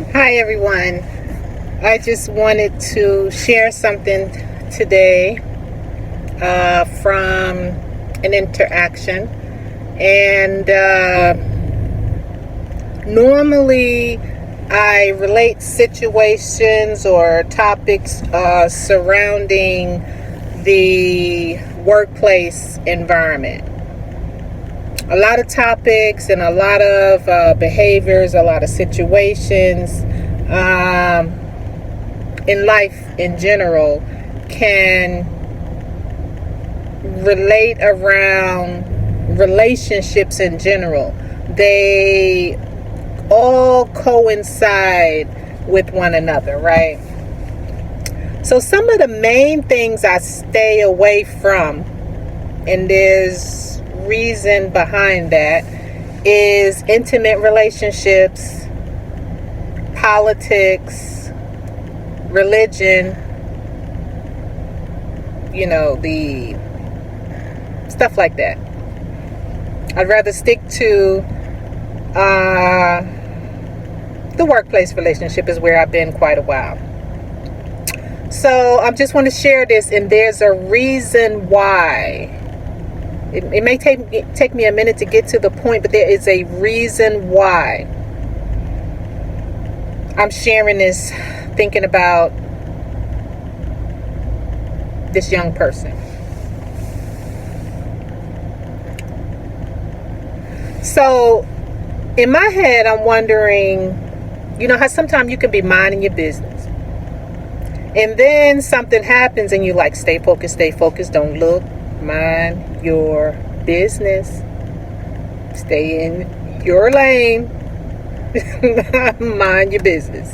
Hi, everyone. I just wanted to share something today from an interaction. And normally, I relate situations or topics surrounding the workplace environment. A lot of topics and a lot of behaviors, a lot of situations um, in life in general can relate around relationships in general. They all coincide with one another, right? So, some of the main things I stay away from, and there's reason behind that, is intimate relationships, politics, religion, the stuff like that. I'd rather stick to the workplace relationship is where I've been quite a while. So I just want to share this, and there's a reason why. It may take me a minute to get to the point, but there is a reason why I'm sharing this, thinking about this young person. So in my head, I'm wondering, how sometimes you can be minding your business, and then something happens and you like, stay focused, don't look, mind your business, stay in your lane, mind your business.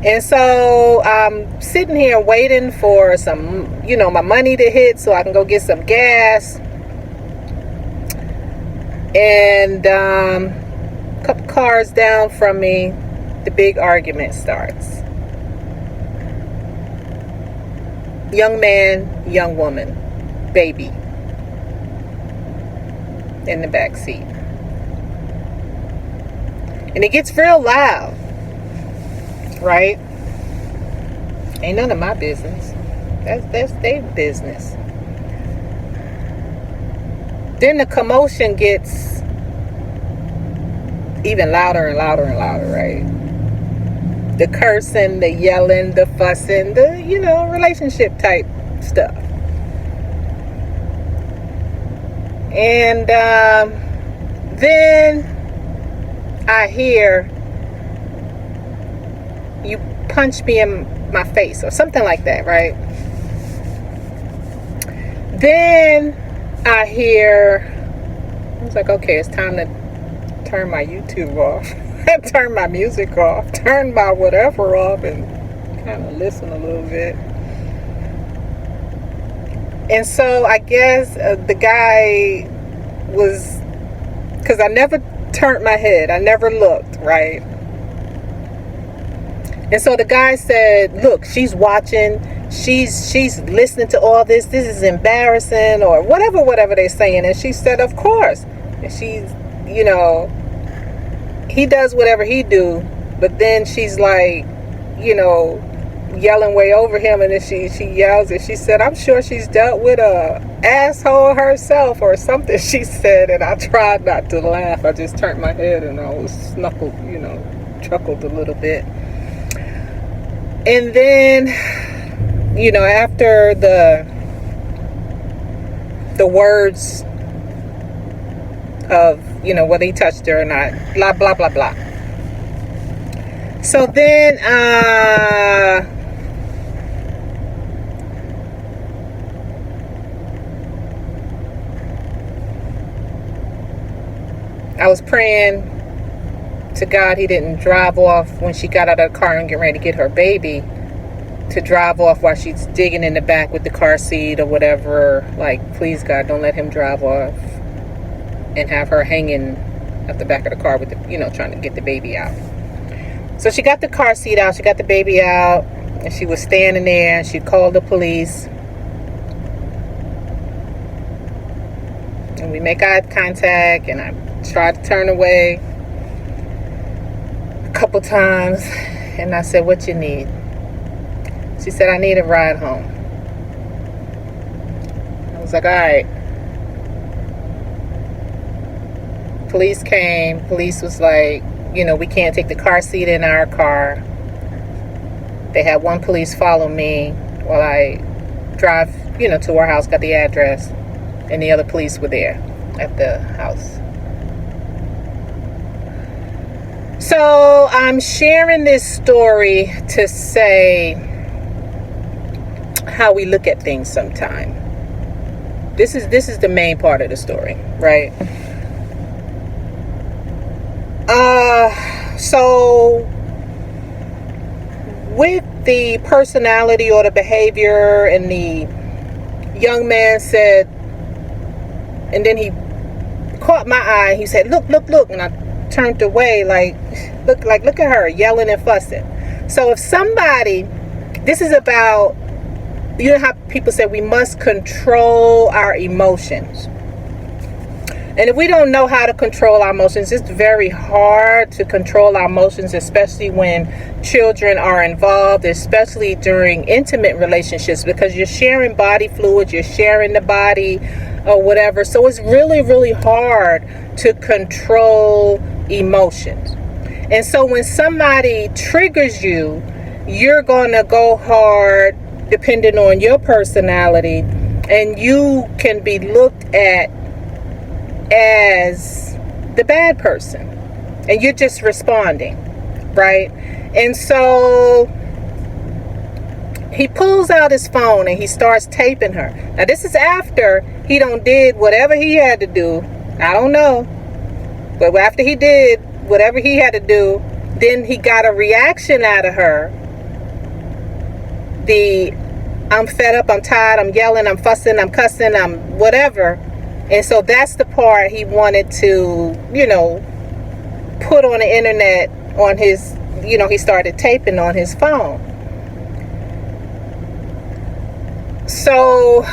And so I'm sitting here waiting for some, my money to hit so I can go get some gas. And a couple cars down from me, the big argument starts. Young man, young woman, baby in the back seat. And it gets real loud, right? Ain't none of my business. That's their business. Then the commotion gets even louder and louder and louder, right? The cursing, the yelling, the fussing, the, relationship type stuff. And then I hear, you punch me in my face, or something like that, right? Then I hear, I was like, okay, it's time to turn my YouTube off, turn my music off, turn my whatever off, and kind of listen a little bit. And so I guess the guy was, because I never turned my head, I never looked, right? And so the guy said, look, she's watching, she's listening to all this is embarrassing, or whatever they're saying. And she said, of course. And she's, he does whatever he do, but then she's like, yelling way over him, and then she yells, and she said, I'm sure she's dealt with a asshole herself, or something she said. And I tried not to laugh. I just turned my head and I was snuffled, chuckled a little bit. And then, after the words of, whether he touched her or not, blah, blah, blah, blah. So then, I was praying to God he didn't drive off when she got out of the car and get ready to get her baby, to drive off while she's digging in the back with the car seat or whatever. Like, please God, don't let him drive off and have her hanging at the back of the car with the, trying to get the baby out. So she got the car seat out, she got the baby out, and she was standing there, and she called the police. And we make eye contact, and I tried to turn away. couple times, and I said, what you need? She said, I need a ride home. I was like, all right. Police came. Police was like, we can't take the car seat in our car. They had one police follow me while I drive, to our house, got the address, and the other police were there at the house. So I'm sharing this story to say how we look at things sometimes. This is the main part of the story, right? So with the personality or the behavior, and the young man said, and then he caught my eye. He said, look, and I turned away, look at her yelling and fussing. So if somebody, this is about, how people say we must control our emotions. And if we don't know how to control our emotions, it's very hard to control our emotions, especially when children are involved, especially during intimate relationships, because you're sharing body fluids, you're sharing the body or whatever. So it's really, really hard to control emotions. And so when somebody triggers you, you're going to go hard depending on your personality, and you can be looked at as the bad person, and you're just responding, right? And so he pulls out his phone and he starts taping her. Now this is after he did whatever he had to do. I don't know, but after he did whatever he had to do, then he got a reaction out of her. I'm fed up, I'm tired, I'm yelling, I'm fussing, I'm cussing, I'm whatever. And so that's the part he wanted to, put on the internet on his, he started taping on his phone. So,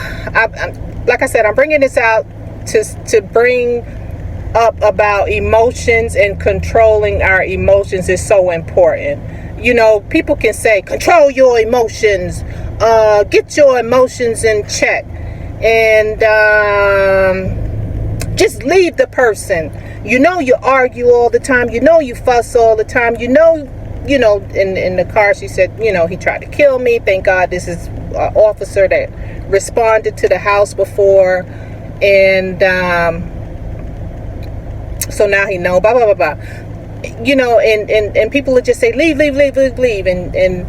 like I said, I'm bringing this out to bring up about emotions, and controlling our emotions is so important. People can say, control your emotions, get your emotions in check. And just leave the person. You argue all the time. You fuss all the time. In the car she said, he tried to kill me. Thank God this is an officer that responded to the house before. And so now he know, blah, blah, blah, blah. And people would just say, leave. And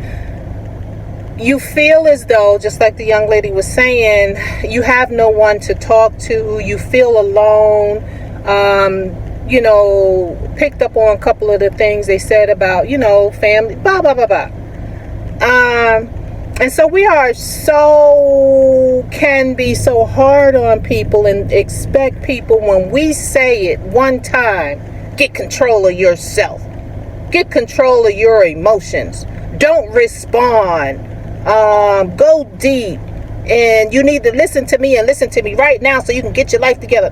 you feel as though, just like the young lady was saying, you have no one to talk to. You feel alone. Picked up on a couple of the things they said about, family, blah, blah, blah, blah. And so we can be so hard on people and expect people, when we say it one time, get control of yourself. Get control of your emotions. Don't respond. Go deep, and you need to listen to me, and listen to me right now so you can get your life together.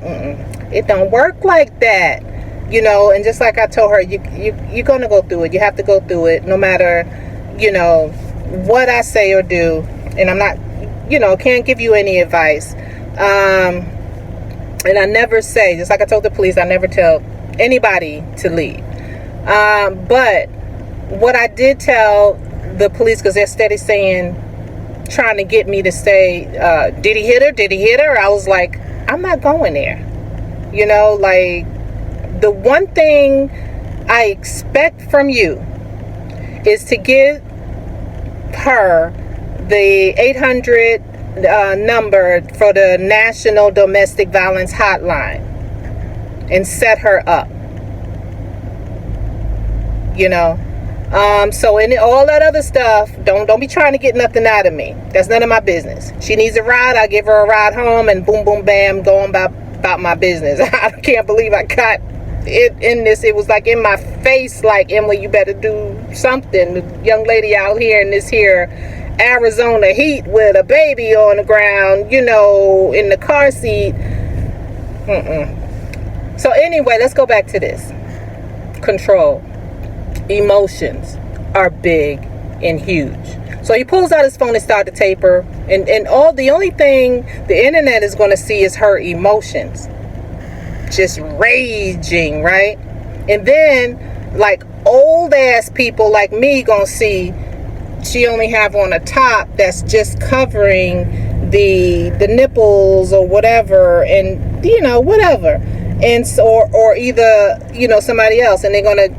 It don't work like that, and just like I told her, you're gonna go through it. You have to go through it, no matter what I say or do. And I'm not, can't give you any advice, and I never say, just like I told the police, I never tell anybody to leave, but what I did tell the police, because they're steady trying to get me to say, did he hit her? I was like, I'm not going there. The one thing I expect from you is to give her the 800 number for the National Domestic Violence Hotline and set her up. So in all that other stuff, don't be trying to get nothing out of me. That's none of my business. She needs a ride, I give her a ride home, and boom, boom, bam, going about my business. I can't believe I got it in this. It was like in my face, like, Emily, you better do something. The young lady out here in this here Arizona heat with a baby on the ground, in the car seat. So anyway, let's go back to this. Control. emotions are big and huge. So he pulls out his phone and starts to tape her, and all the only thing the internet is going to see is her emotions, just raging, right? And then, like, old ass people like me gonna see she only have on a top that's just covering the nipples or whatever, and whatever, and so or either somebody else, and they're gonna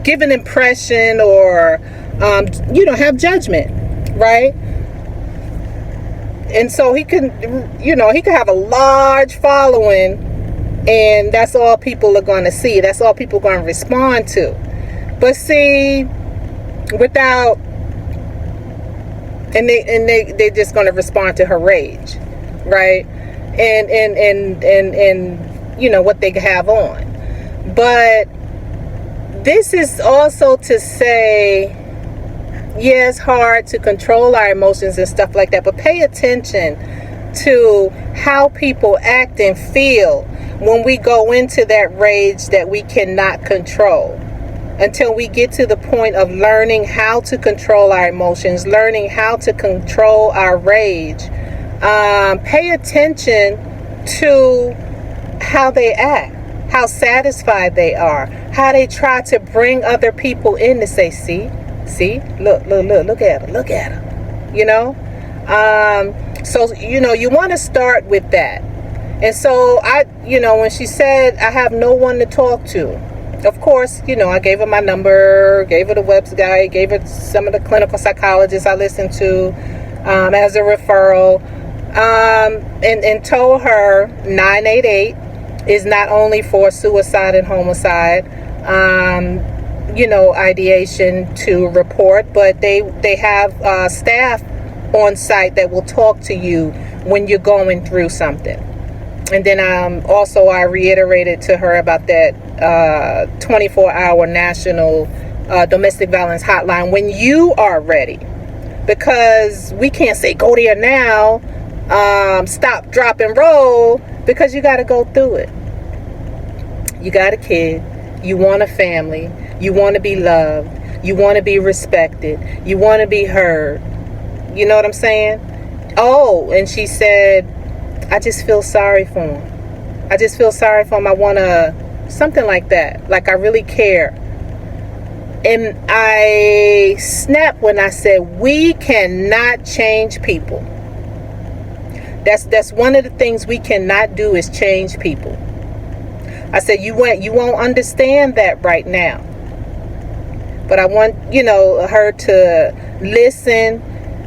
give an impression or have judgment, right? And so he could have a large following, and that's all people are going to see. That's all people are going to respond to. But see, without, and they're just going to respond to her rage, right? And what they have on. But this is also to say, yeah, it's hard to control our emotions and stuff like that, but pay attention to how people act and feel when we go into that rage that we cannot control, until we get to the point of learning how to control our emotions, learning how to control our rage. Pay attention to how they act, how satisfied they are, how they try to bring other people in to say, see, look at her, so you want to start with that. And so when she said, I have no one to talk to, of course, I gave her my number, gave her the website, gave her some of the clinical psychologists I listened to as a referral, and told her 988 is not only for suicide and homicide, ideation to report, but they have staff on site that will talk to you when you're going through something. And then also I reiterated to her about that 24-hour national domestic violence hotline when you are ready, because we can't say go there now, stop, drop, and roll, because you got to go through it. You got a kid, you want a family, you want to be loved, you want to be respected, you want to be heard. You know what I'm saying? Oh, and she said, I just feel sorry for him. I just feel sorry for him. I want to, something like that. Like, I really care. And I snapped when I said, we cannot change people. That's one of the things we cannot do, is change people. I said, you won't understand that right now. But I want, her to listen,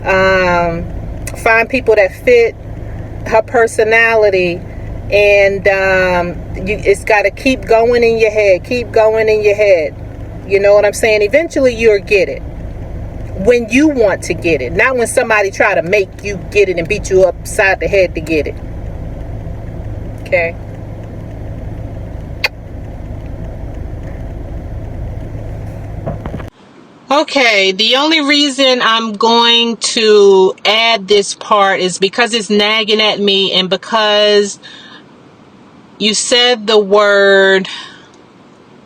find people that fit her personality, and it's got to keep going in your head, you know what I'm saying? Eventually you'll get it when you want to get it, not when somebody try to make you get it and beat you upside the head to get it. Okay. Okay, the only reason I'm going to add this part is because it's nagging at me, and because you said the word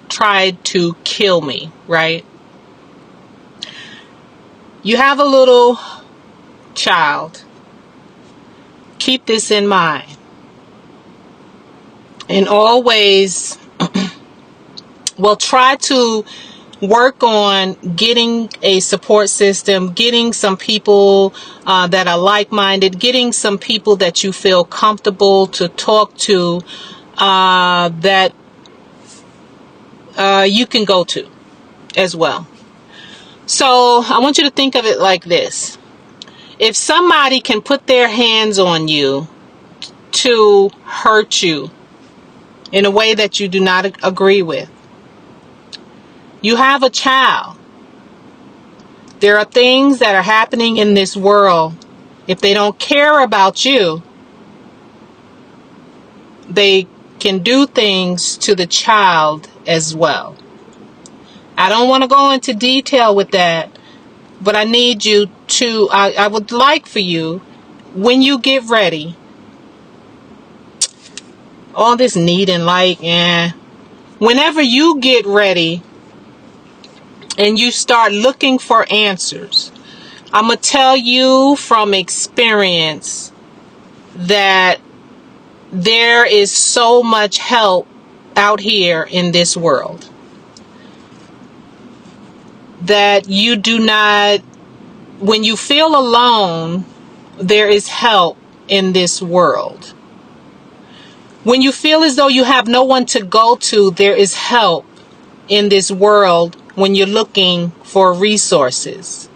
tried to kill me, right? You have a little child. Keep this in mind. And always, try to work on getting a support system, getting some people that are like-minded, getting some people that you feel comfortable to talk to, that you can go to as well. So I want you to think of it like this. If somebody can put their hands on you to hurt you in a way that you do not agree with, you have a child. There are things that are happening in this world. If they don't care about you, they can do things to the child as well. I don't want to go into detail with that, but I need you to, I would like for you, when you get ready, all this need and like, Whenever you get ready and you start looking for answers, I'm going to tell you from experience that there is so much help out here in this world that you do not, when you feel alone, there is help in this world. When you feel as though you have no one to go to, there is help in this world when you're looking for resources.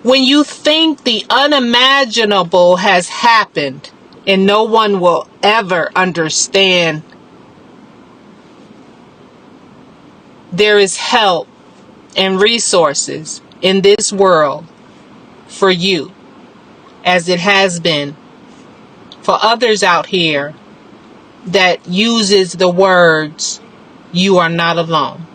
When you think the unimaginable has happened and no one will ever understand, there is help and resources in this world for you, as it has been for others out here that uses the words, "You are not alone."